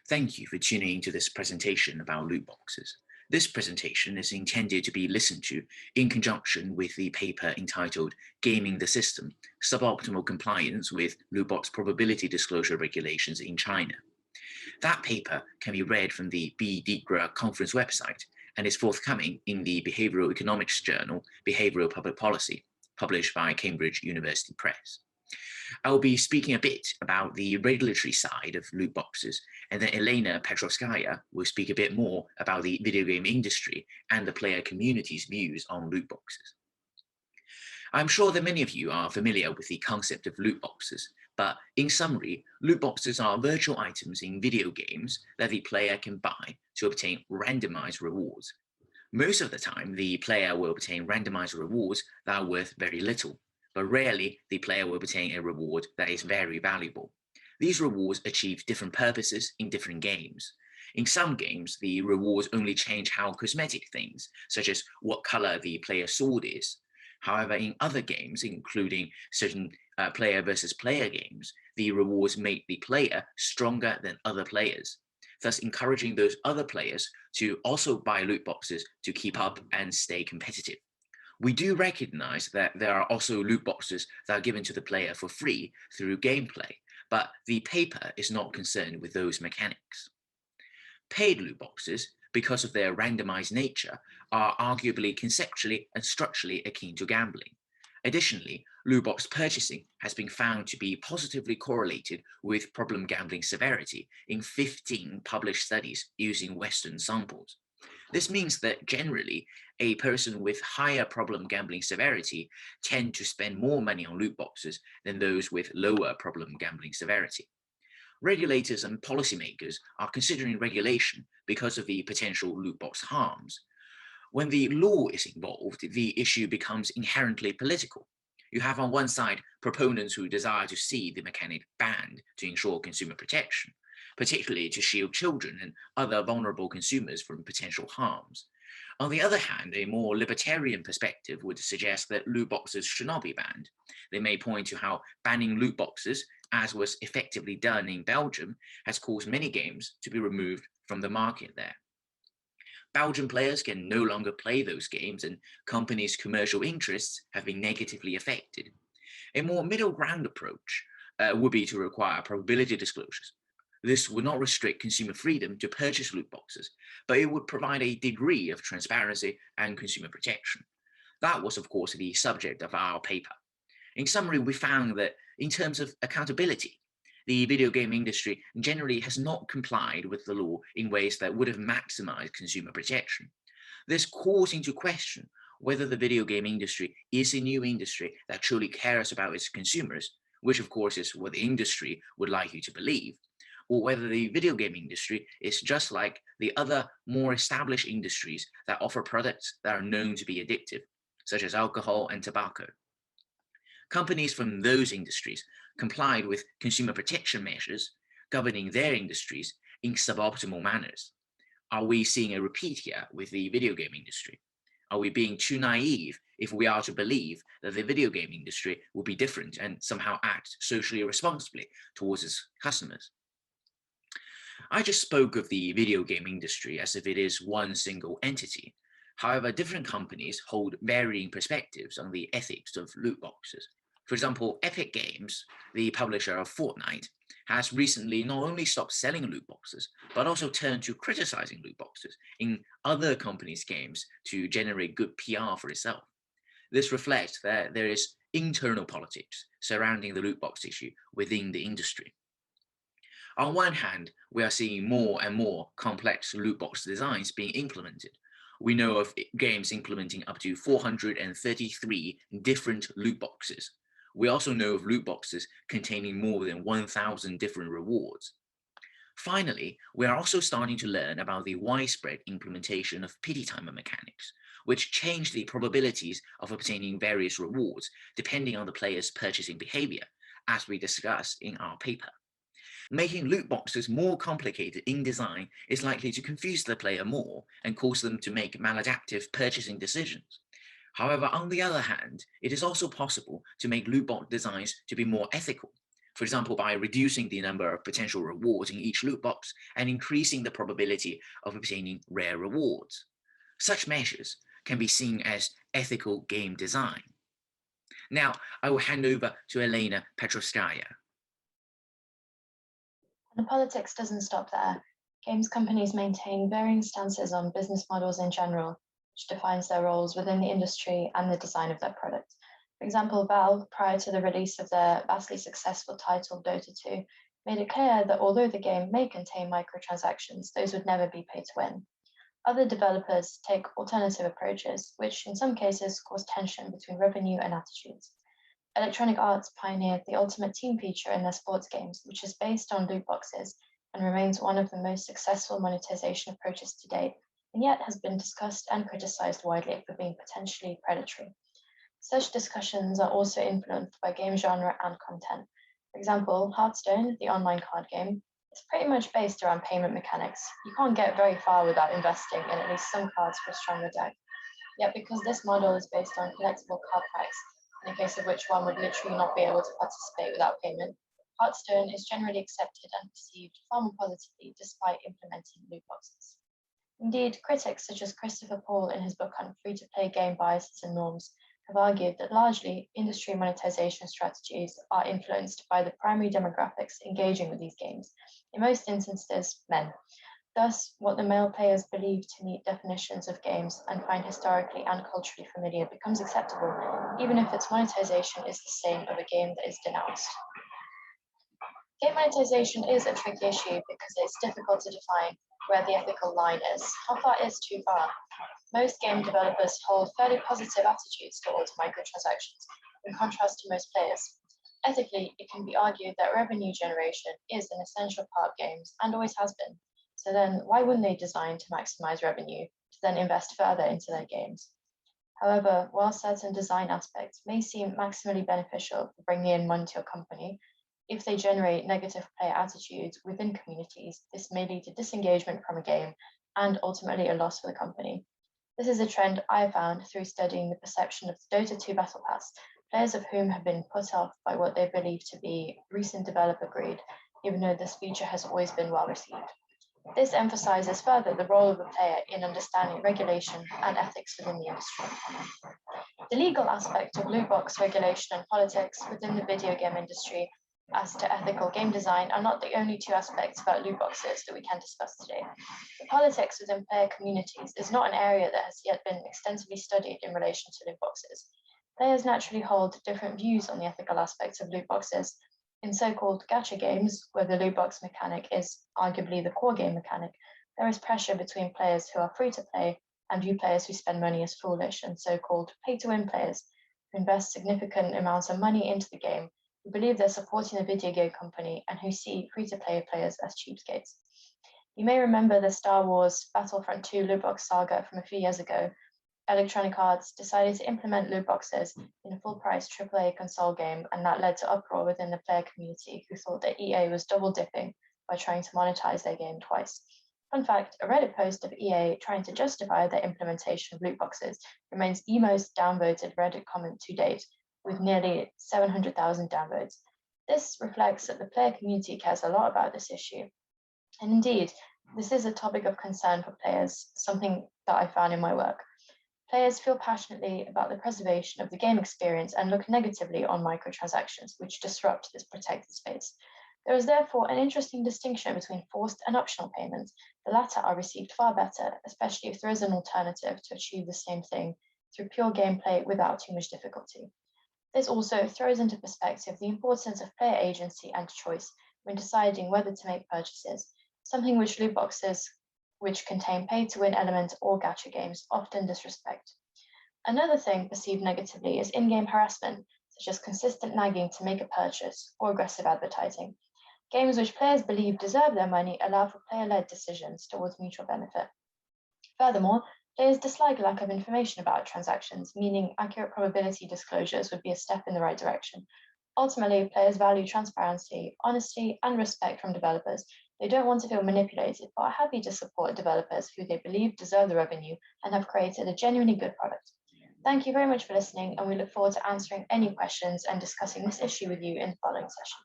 Thank you for tuning into this presentation about loot boxes. This presentation is intended to be listened to in conjunction with the paper entitled Gaming the System, Suboptimal Compliance with Loot Box Probability Disclosure Regulations in China. That paper can be read from the BDiGRA conference website and is forthcoming in the Behavioral Economics journal, Behavioral Public Policy, published by Cambridge University Press. I will be speaking a bit about the regulatory side of loot boxes, and then Elena Petrovskaya will speak a bit more about the video game industry and the player community's views on loot boxes. I'm sure that many of you are familiar with the concept of loot boxes, but in summary, loot boxes are virtual items in video games that the player can buy to obtain randomized rewards. Most of the time, the player will obtain randomized rewards that are worth very little, but rarely the player will obtain a reward that is very valuable. These rewards achieve different purposes in different games. In some games, the rewards only change how cosmetic things, such as what color the player's sword is. However, in other games, including certain player versus player games, the rewards make the player stronger than other players, thus encouraging those other players to also buy loot boxes to keep up and stay competitive. We do recognize that there are also loot boxes that are given to the player for free through gameplay, but the paper is not concerned with those mechanics. Paid loot boxes, because of their randomized nature, are arguably conceptually and structurally akin to gambling. Additionally, loot box purchasing has been found to be positively correlated with problem gambling severity in 15 published studies using Western samples. This means that generally, a person with higher problem gambling severity tend to spend more money on loot boxes than those with lower problem gambling severity. Regulators and policymakers are considering regulation because of the potential loot box harms. When the law is involved, the issue becomes inherently political. You have on one side proponents who desire to see the mechanic banned to ensure consumer protection, particularly to shield children and other vulnerable consumers from potential harms. On the other hand, a more libertarian perspective would suggest that loot boxes should not be banned. They may point to how banning loot boxes, as was effectively done in Belgium, has caused many games to be removed from the market there. Belgian players can no longer play those games, and companies' commercial interests have been negatively affected. A more middle ground approach would be to require probability disclosures. This would not restrict consumer freedom to purchase loot boxes, but it would provide a degree of transparency and consumer protection. That was, of course, the subject of our paper. In summary, we found that in terms of accountability, the video game industry generally has not complied with the law in ways that would have maximized consumer protection. This calls into question whether the video game industry is a new industry that truly cares about its consumers, which of course is what the industry would like you to believe, or whether the video game industry is just like the other more established industries that offer products that are known to be addictive, such as alcohol and tobacco. Companies from those industries complied with consumer protection measures governing their industries in suboptimal manners. Are we seeing a repeat here with the video game industry? Are we being too naive if we are to believe that the video game industry will be different and somehow act socially responsibly towards its customers? I just spoke of the video game industry as if it is one single entity. However, different companies hold varying perspectives on the ethics of loot boxes. For example, Epic Games, the publisher of Fortnite, has recently not only stopped selling loot boxes, but also turned to criticizing loot boxes in other companies' games to generate good PR for itself. This reflects that there is internal politics surrounding the loot box issue within the industry. On one hand, we are seeing more and more complex loot box designs being implemented. We know of games implementing up to 433 different loot boxes. We also know of loot boxes containing more than 1,000 different rewards. Finally, we are also starting to learn about the widespread implementation of pity timer mechanics, which change the probabilities of obtaining various rewards depending on the player's purchasing behavior, as we discussed in our paper. Making loot boxes more complicated in design is likely to confuse the player more and cause them to make maladaptive purchasing decisions. However, on the other hand, it is also possible to make loot box designs to be more ethical. for example, by reducing the number of potential rewards in each loot box and increasing the probability of obtaining rare rewards. Such measures can be seen as ethical game design. Now, I will hand over to Elena Petrovskaya. And politics doesn't stop there. Games companies maintain varying stances on business models in general, which defines their roles within the industry and the design of their product. For example, Valve, prior to the release of their vastly successful title Dota 2, made it clear that although the game may contain microtransactions, those would never be pay to win. Other developers take alternative approaches, which in some cases cause tension between revenue and attitudes. Electronic Arts pioneered the Ultimate Team feature in their sports games, which is based on loot boxes and remains one of the most successful monetization approaches to date, and yet has been discussed and criticized widely for being potentially predatory. Such discussions are also influenced by game genre and content. For example, Hearthstone, the online card game, is pretty much based around payment mechanics. You can't get very far without investing in at least some cards for a stronger deck. Yet because this model is based on collectible card packs, in the case of which one would literally not be able to participate without payment, Hearthstone is generally accepted and perceived far more positively despite implementing loot boxes. Indeed, critics such as Christopher Paul in his book on free-to-play game biases and norms have argued that largely industry monetization strategies are influenced by the primary demographics engaging with these games, in most instances men. Thus, what the male players believe to meet definitions of games and find historically and culturally familiar becomes acceptable, even if its monetization is the same of a game that is denounced. Game monetization is a tricky issue because it's difficult to define where the ethical line is. How far is too far? Most game developers hold fairly positive attitudes towards microtransactions, in contrast to most players. Ethically, it can be argued that revenue generation is an essential part of games and always has been. So then, why wouldn't they design to maximize revenue to then invest further into their games? However, while certain design aspects may seem maximally beneficial for bringing in money to a company, if they generate negative player attitudes within communities, this may lead to disengagement from a game and ultimately a loss for the company. This is a trend I found through studying the perception of the Dota 2 Battle Pass, players of whom have been put off by what they believe to be recent developer greed, even though this feature has always been well received. This emphasizes further the role of the player in understanding regulation and ethics within the industry. The legal aspect of loot box regulation and politics within the video game industry as to ethical game design are not the only two aspects about loot boxes that we can discuss today. The politics within player communities is not an area that has yet been extensively studied in relation to loot boxes. Players naturally hold different views on the ethical aspects of loot boxes. In so-called gacha games, where the loot box mechanic is arguably the core game mechanic, there is pressure between players who are free to play and view players who spend money as foolish, and so-called pay-to-win players who invest significant amounts of money into the game, who believe they're supporting a video game company and who see free-to-play players as cheapskates. You may remember the Star Wars Battlefront 2 loot box saga from a few years ago. Electronic Arts decided to implement loot boxes in a full-price AAA console game, and that led to uproar within the player community who thought that EA was double-dipping by trying to monetize their game twice. Fun fact, a Reddit post of EA trying to justify their implementation of loot boxes remains the most downvoted Reddit comment to date, with nearly 700,000 downvotes. This reflects that the player community cares a lot about this issue. And indeed, this is a topic of concern for players, something that I found in my work. Players feel passionately about the preservation of the game experience and look negatively on microtransactions, which disrupt this protected space. There is therefore an interesting distinction between forced and optional payments. The latter are received far better, especially if there is an alternative to achieve the same thing through pure gameplay without too much difficulty. This also throws into perspective the importance of player agency and choice when deciding whether to make purchases, something which loot boxes, which contain pay-to-win elements or gacha games, often disrespect. Another thing perceived negatively is in-game harassment, such as consistent nagging to make a purchase or aggressive advertising. Games which players believe deserve their money allow for player-led decisions towards mutual benefit. Furthermore, players dislike lack of information about transactions, meaning accurate probability disclosures would be a step in the right direction. Ultimately, players value transparency, honesty, and respect from developers. They don't want to feel manipulated, but are happy to support developers who they believe deserve the revenue and have created a genuinely good product. Thank you very much for listening, and we look forward to answering any questions and discussing this issue with you in the following session.